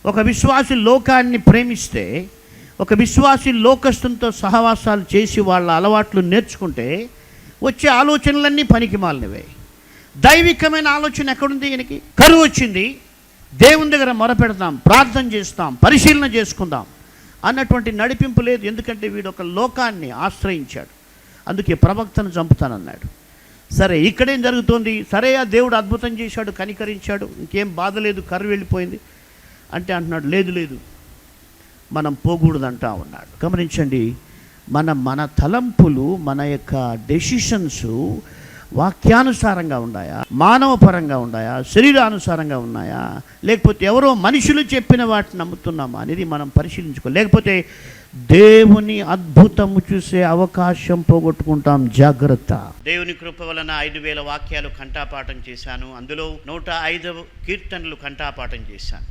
ఒక విశ్వాసి లోకాన్ని ప్రేమిస్తే, ఒక విశ్వాసి లోకస్తులతో సహవాసాలు చేసి వాళ్ళ అలవాట్లు నేర్చుకుంటే వచ్చే ఆలోచనలన్నీ పనికి మాలినవే. దైవికమైన ఆలోచన ఎక్కడుంది? ఈయనకి కరువు వచ్చింది, దేవుని దగ్గర మొరపెడతాం, ప్రార్థన చేస్తాం, పరిశీలన చేసుకుందాం అన్నటువంటి నడిపింపు లేదు. ఎందుకంటే వీడు ఒక లోకాన్ని ఆశ్రయించాడు. అందుకే ప్రవక్తను చంపుతానన్నాడు. సరే, ఇక్కడేం జరుగుతోంది? సరే, ఆ దేవుడు అద్భుతం చేశాడు, కనికరించాడు, ఇంకేం బాధ లేదు, కరువు వెళ్ళిపోయింది అంటే అంటున్నాడు, లేదు లేదు, మనం పోకూడదంటా ఉన్నాడు. గమనించండి, మన తలంపులు, మన యొక్క డెసిషన్స్ వాక్యానుసారంగా ఉన్నాయా, మానవ పరంగా ఉన్నాయా, శరీరానుసారంగా ఉన్నాయా, లేకపోతే ఎవరో మనుషులు చెప్పిన వాటిని నమ్ముతున్నామా అనేది మనం పరిశీలించుకో. లేకపోతే దేవుని అద్భుతము చూసే అవకాశం పోగొట్టుకుంటాం. జాగ్రత్త. దేవుని కృప వలన 5000 వాక్యాలు కంఠాపాఠం చేశాను. అందులో 105 కీర్తనలు కంఠాపాఠం చేశాను.